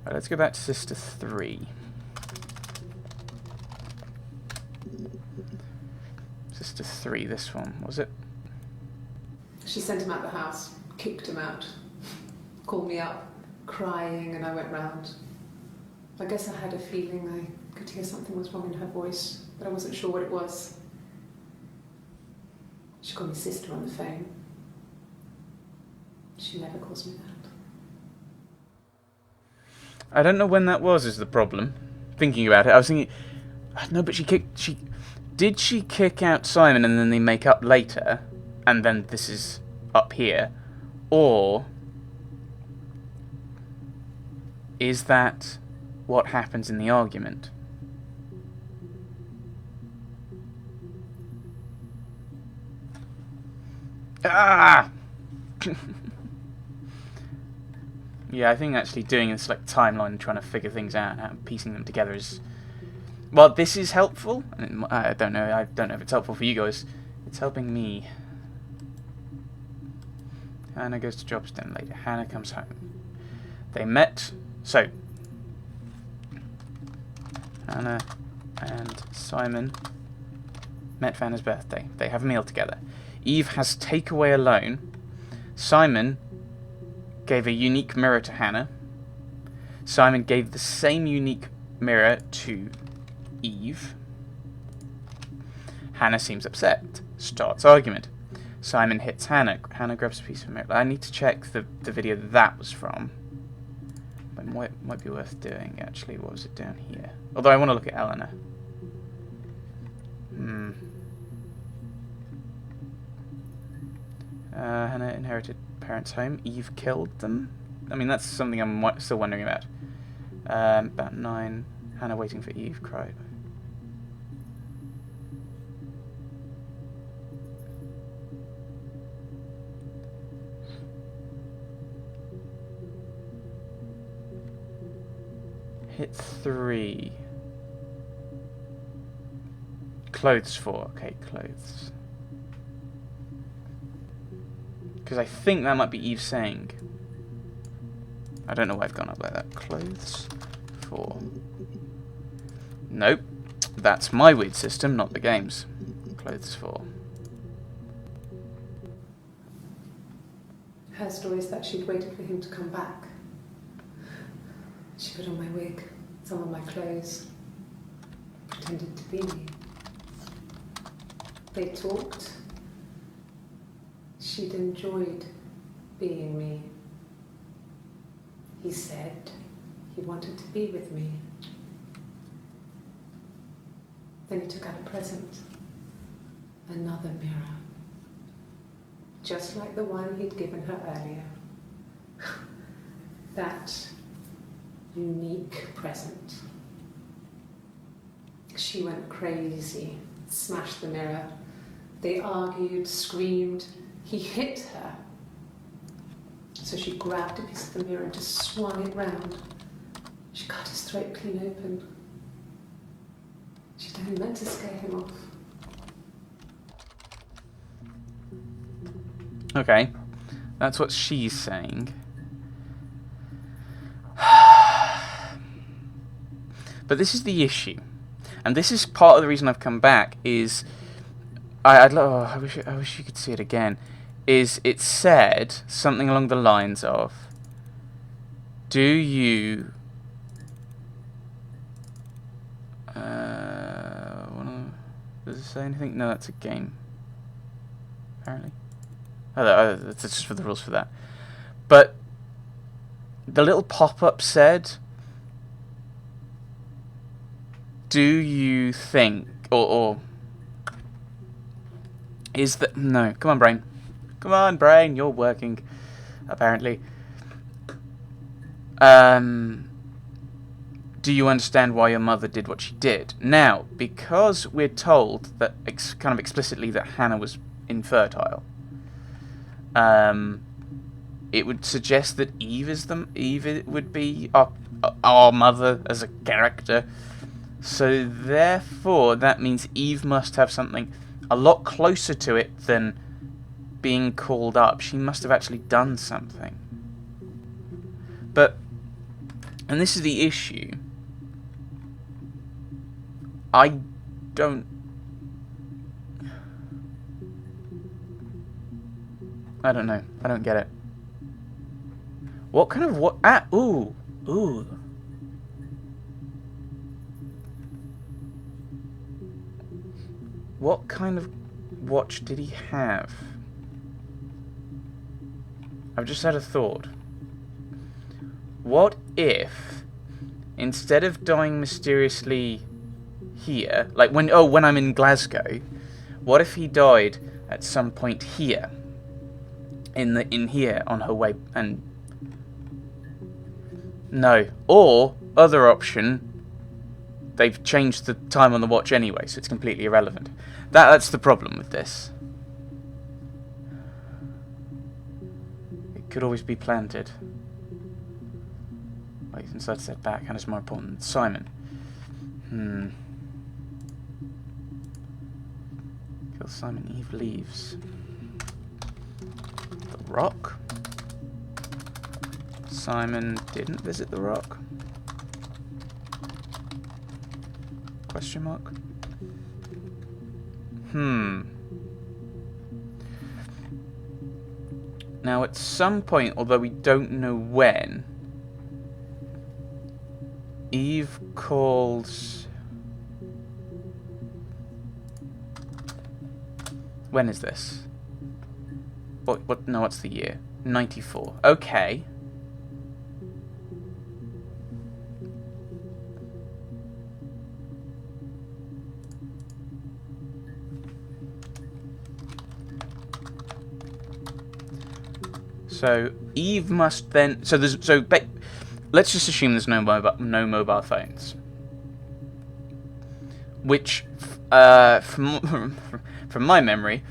Right, let's go back to Sister 3. Sister 3, this one, was it? She sent him out the house, kicked him out, called me up, crying, and I went round. I guess I had a feeling I could hear something was wrong in her voice, but I wasn't sure what it was. She called me sister on the phone. She never calls me that. I don't know when that was, is the problem. Thinking about it, I was thinking, no, but did she kick out Simon and then they make up later, and then this is up here? Or is that what happens in the argument? Ah! Yeah, I think actually doing this like timeline and trying to figure things out and piecing them together is... Well, this is helpful. I don't know if it's helpful for you guys. It's helping me. Hannah goes to Jobstown later. Hannah comes home. They met. So, Hannah and Simon met for Hannah's birthday. They have a meal together. Eve has takeaway alone. Simon gave a unique mirror to Hannah. Simon gave the same unique mirror to Eve. Hannah seems upset. Starts argument. Simon hits Hannah. Hannah grabs a piece of mirror. I need to check the video that was from. It might be worth doing, actually. What was it down here? Although I want to look at Eleanor. Hannah inherited parents' home. Eve killed them? I mean, that's something I'm still wondering about. About 9. Hannah waiting for Eve cried. Hit 3. Clothes 4. Okay, clothes. Because I think that might be Eve saying. I don't know why I've gone up like that. Clothes 4. Nope. That's my weird system, not the game's. Clothes 4. Her story is that she'd waited for him to come back. She put on my wig, some of my clothes, pretended to be me. They talked. She'd enjoyed being me. He said he wanted to be with me. Then he took out a present, another mirror, just like the one he'd given her earlier. That unique present. She went crazy, smashed the mirror. They argued, screamed. He hit her. So she grabbed a piece of the mirror and just swung it round. She cut his throat clean open. She'd only meant to scare him off. Okay, that's what she's saying. But this is the issue, and this is part of the reason I've come back. Is I wish you could see it again. Is it said something along the lines of, "Do you does it say anything? No, that's a game. Apparently, that's just for the rules for that. But the little pop-up said, do you think, or is that, no, come on brain, you're working, apparently. Do you understand why your mother did what she did? Now, because we're told that kind of explicitly that Hannah was infertile, it would suggest that Eve would be our mother as a character. So therefore, that means Eve must have something a lot closer to it than being called up. She must have actually done something. But And this is the issue. I don't know. I don't get it. What kind of what? Ah, ooh. What kind of watch did he have? I've just had a thought. What if, instead of dying mysteriously here, like when I'm in Glasgow, what if he died at some point here? In here on her way, and no, or other option, they've changed the time on the watch anyway, so it's completely irrelevant. That's the problem with this. It could always be planted. Wait, since that's set back, and it's more important than Simon. Kill Simon, Eve leaves. The Rock. Simon didn't visit the Rock? Question mark? Now at some point, although we don't know when, Eve calls... When is this? What? No, what's the year? 94. Okay. So Eve must then. Let's just assume there's no mobile phones. Which, from my memory,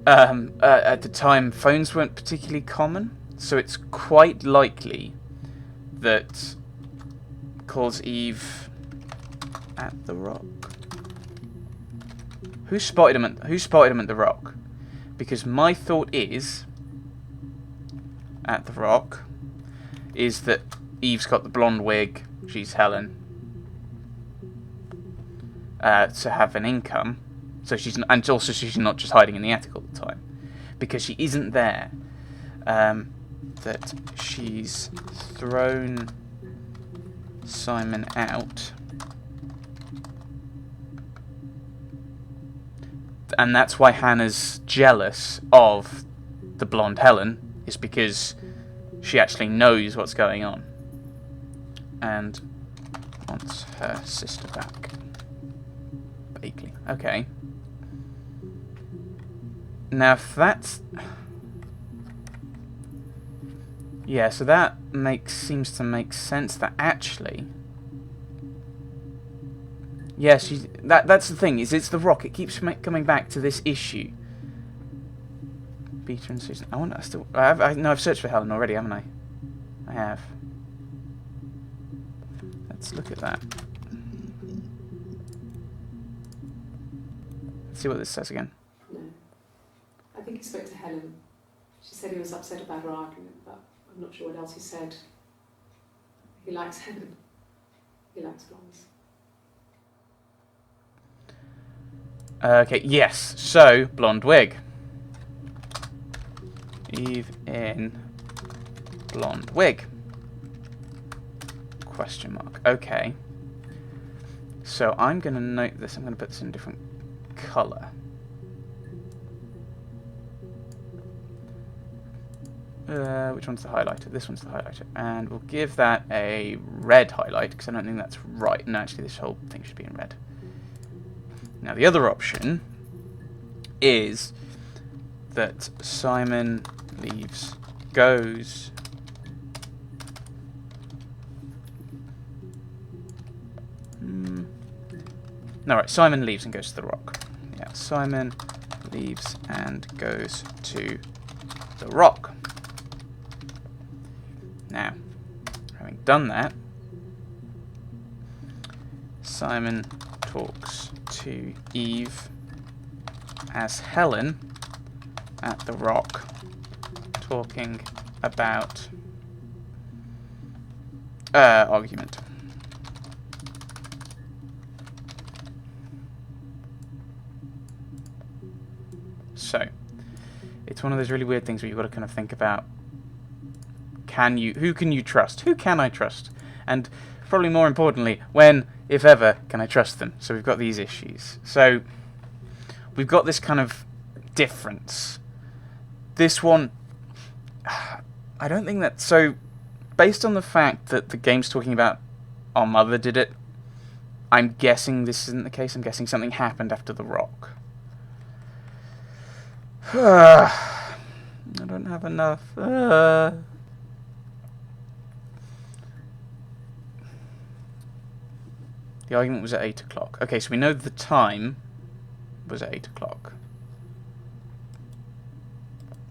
at the time phones weren't particularly common. So it's quite likely that calls Eve at the Rock. Who spotted him at the Rock? Because my thought is, at the Rock, is that Eve's got the blonde wig, she's Helen, to have an income, so she's not just hiding in the attic all the time, because she isn't there. That she's thrown Simon out, and that's why Hannah's jealous of the blonde Helen, is because she actually knows what's going on and wants her sister back. Vaguely. Okay. Now if that's... Yeah, so that seems to make sense that actually... Yes, that's the thing, is it's the Rock. It keeps coming back to this issue. Peter and Susan. I've searched for Helen already, haven't I? I have. Let's look at that. Let's see what this says again. No. I think he spoke to Helen. She said he was upset about her argument, but I'm not sure what else he said. He likes Helen. He likes blondes. Okay, yes. So, blonde wig. Eve in blonde wig. Question mark. Okay. So I'm going to note this. I'm going to put this in a different colour. Which one's the highlighter? This one's the highlighter. And we'll give that a red highlight, because I don't think that's right. No, actually, this whole thing should be in red. Now, the other option is that Simon leaves, goes... No, right, Simon leaves and goes to the Rock. Yeah, Simon leaves and goes to the Rock. Now, having done that, Simon talks to Eve as Helen at the Rock, talking about Argument. So, it's one of those really weird things where you've got to kind of think about, who can you trust? Who can I trust? And probably more importantly, when, if ever, can I trust them? So we've got these issues. So, we've got this kind of difference. This one, I don't think that... So, based on the fact that the game's talking about our mother did it, I'm guessing this isn't the case. I'm guessing something happened after the rock. I don't have enough. The argument was at 8 o'clock. Okay, so we know the time was at 8 o'clock.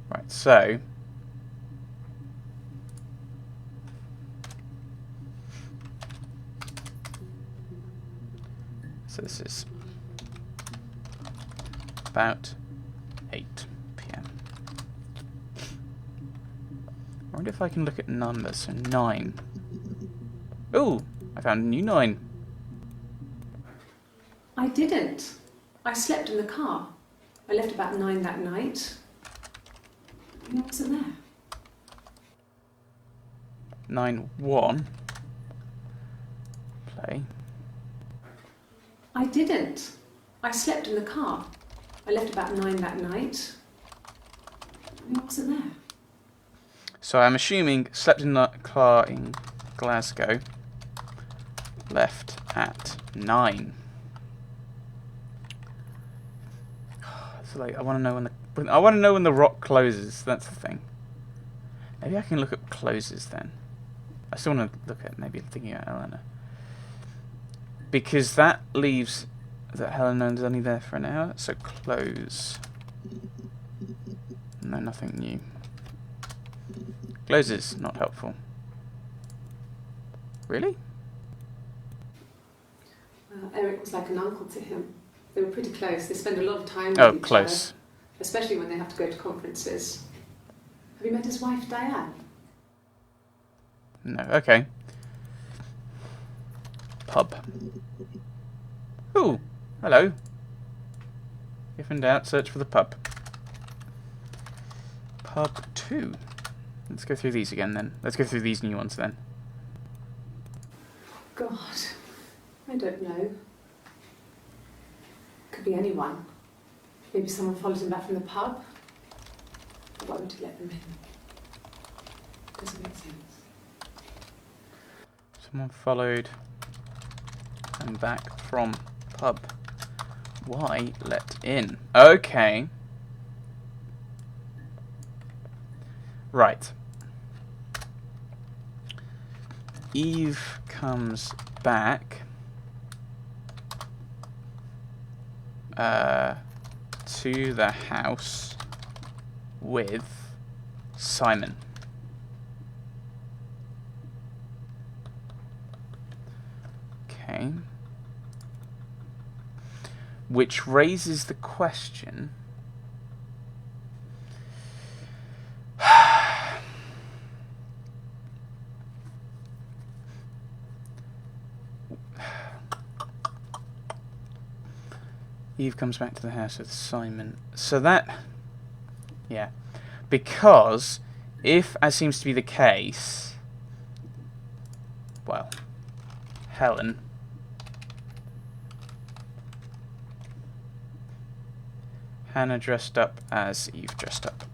Right, so... So this is about 8 p.m. I wonder if I can look at numbers. So 9. Ooh, I found a new 9. I didn't. I slept in the car. I left about 9 that night. I wasn't there. 9-1. Play. I didn't. I slept in the car. I left about 9 that night. I wasn't there. So I'm assuming slept in the car in Glasgow. Left at 9. So like, I want to know when the rock closes. That's the thing. Maybe I can look at closes then. I still want to look at maybe thinking about Helena, because that leaves that Helena's only there for an hour. So close. No, nothing new. Closes, not helpful. Really? Eric was like an uncle to him. They were pretty close. They spend a lot of time with Oh, each close. other, especially when they have to go to conferences. Have you met his wife, Diane? No, okay. Pub. Ooh, hello. If in doubt, search for the pub. Pub 2. Let's go through these again then. Let's go through these new ones then. God, I don't know. Could be anyone. Maybe someone followed him back from the pub. Why would he let them in? Doesn't make sense. Someone followed and back from pub. Why let in? Okay. Right. Eve comes back to the house with Simon. Okay. Which raises the question... Eve comes back to the house with Simon. So that... Yeah. Because, if, as seems to be the case... Well... Helen... Hannah dressed up as Eve dressed up.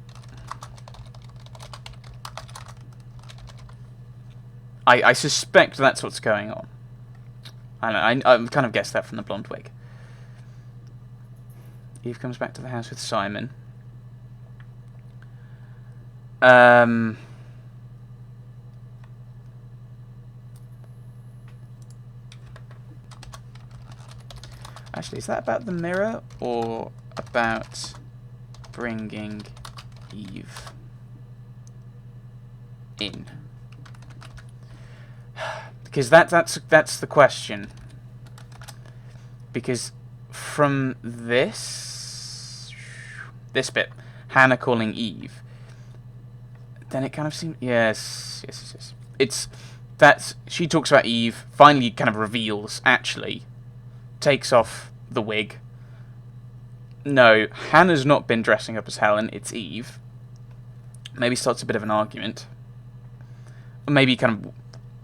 I suspect that's what's going on. I kind of guessed that from the blonde wig. Eve comes back to the house with Simon. Actually, is that about the mirror or about bringing Eve in? Because that's the question. Because from this bit, Hannah calling Eve, then it kind of seems... Yes. It's... she talks about Eve, finally kind of reveals, actually, takes off the wig. No, Hannah's not been dressing up as Helen, it's Eve. Maybe starts a bit of an argument. Or maybe kind of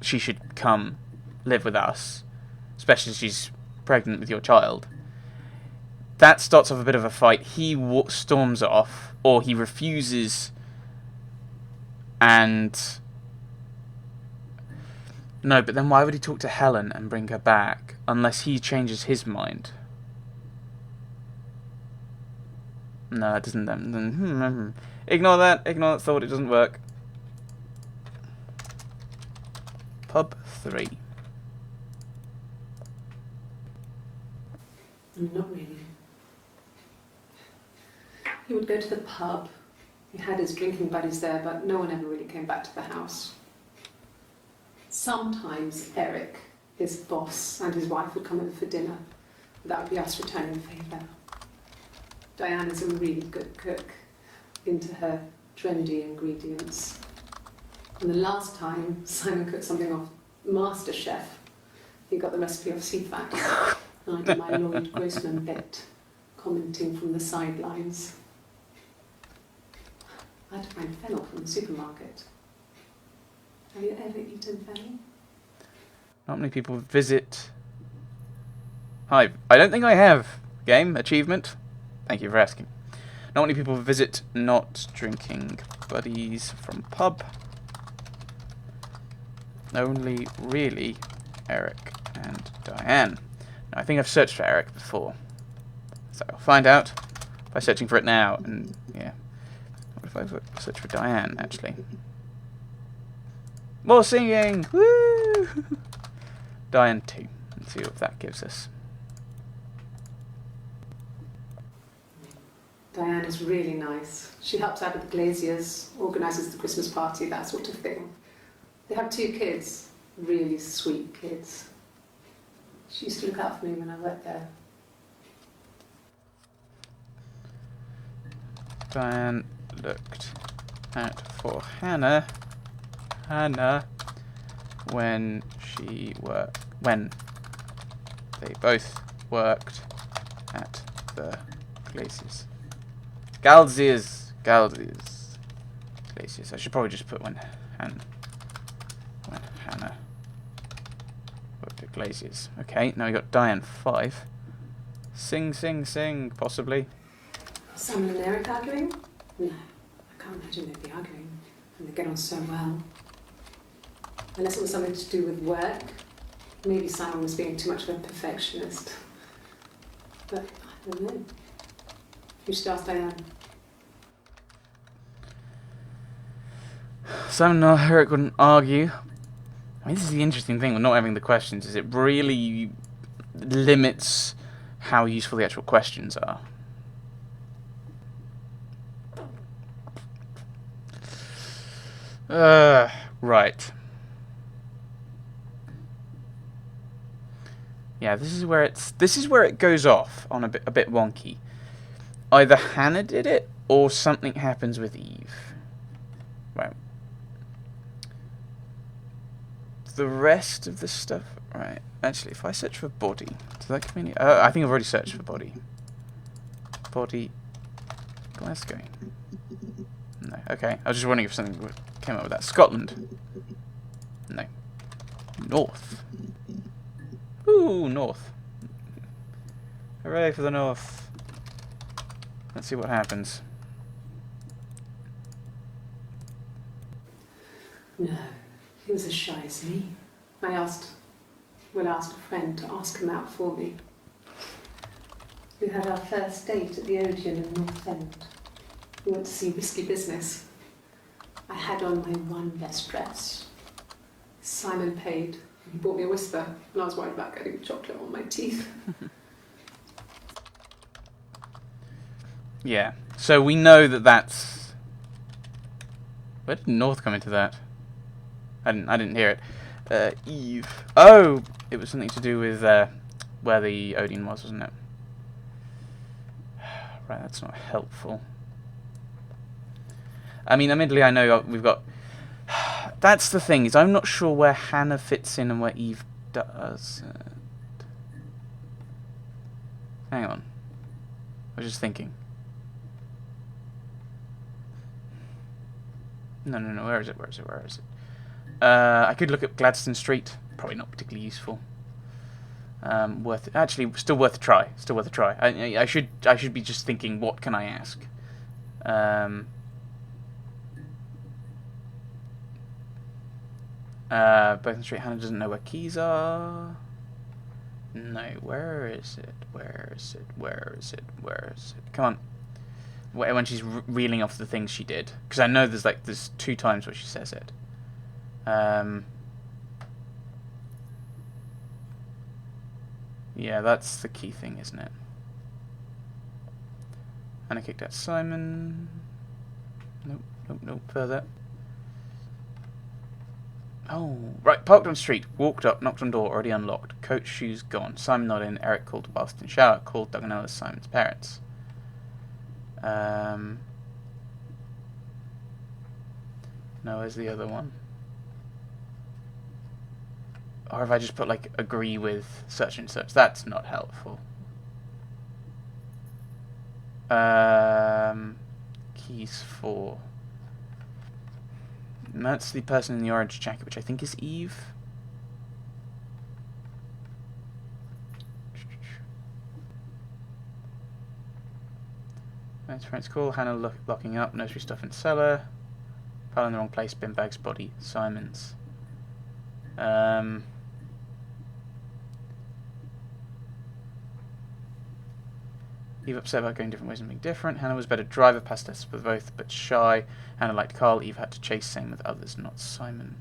she should come live with us, especially as she's pregnant with your child. That starts off a bit of a fight. He storms off, or he refuses, and... No, but then why would he talk to Helen and bring her back, unless he changes his mind? No, it doesn't then. Ignore that thought, it doesn't work. Pub 3. Not really. He would go to the pub. He had his drinking buddies there, but no one ever really came back to the house. Sometimes Eric, his boss, and his wife would come over for dinner. That would be us returning the favour. Diana's a really good cook, into her trendy ingredients. And the last time Simon cooked something off MasterChef, he got the recipe off CFAT. And I did my Lloyd Grossman bit, commenting from the sidelines. I had to find fennel from the supermarket. Have you ever eaten fennel? Not many people visit... Hi, I don't think I have. Game, achievement. Thank you for asking. Not many people visit not drinking buddies from pub. Only really Eric and Diane. Now, I think I've searched for Eric before, so I'll find out by searching for it now. And yeah, what if I search for Diane actually? More singing! Woo! Diane 2. Let's see what that gives us. Diane is really nice. She helps out with the glaziers, organises the Christmas party, that sort of thing. They have 2 kids, really sweet kids. She used to look out for me when I worked there. Diane looked out for Hannah when they both worked at the glaziers. Glaziers. I should probably just put when Hannah worked at glaziers. Okay, now we got Diane 5. Sing, possibly. Simon and Eric arguing? No, I can't imagine they'd be arguing. And they get on so well. Unless it was something to do with work. Maybe Simon was being too much of a perfectionist. But I don't know. You should ask Diane. Simon and Eric wouldn't argue. I mean, this is the interesting thing with not having the questions, is it really limits how useful the actual questions are. Right. Yeah, this is where it goes off on a bit wonky. Either Hannah did it, or something happens with Eve. Right. The rest of the stuff... Right. Actually, if I search for body... Does that give me any... I think I've already searched for body. Body... Glasgow. No. Okay. I was just wondering if something came up with that. Scotland. No. North. Ooh, North. Hooray for the North. Let's see what happens. No, he was as shy as me. I asked a friend to ask him out for me. We had our first date at the Odeon in North End. We went to see Risky Business. I had on my one best dress. Simon paid. He bought me a whisper, and I was worried about getting chocolate on my teeth. Yeah. So we know that that's... Where did North come into that? I didn't hear it. Eve. Oh! It was something to do with where the Odeon was, wasn't it? Right, that's not helpful. I mean, admittedly, I know we've got That's the thing, is I'm not sure where Hannah fits in and where Eve does. Hang on. I was just thinking. No, where is it? I could look at Gladstone Street. Probably not particularly useful. Still worth a try. I should be just thinking, what can I ask? Both Street. Hannah doesn't know where keys are. No, where is it? Come on. When she's reeling off the things she did, because I know there's 2 times where she says it. Yeah, that's the key thing, isn't it? And I kicked out Simon. Nope. Further. Oh, right. Parked on street. Walked up. Knocked on door. Already unlocked. Coat shoes gone. Simon not in. Eric called whilst in shower. Called Doug and Ella Simon's parents. No, where's the other one? Or if I just put, like, agree with such and such, that's not helpful. Keys 4. And that's the person in the orange jacket, which I think is Eve. That's friend's call. Hannah locking up. Nursery stuff in cellar. File in the wrong place. Bin bags body. Simon's. Eve upset about going different ways and being different. Hannah was better driver, passed tests with both, but shy. Hannah liked Carl. Eve had to chase, same with others, not Simon.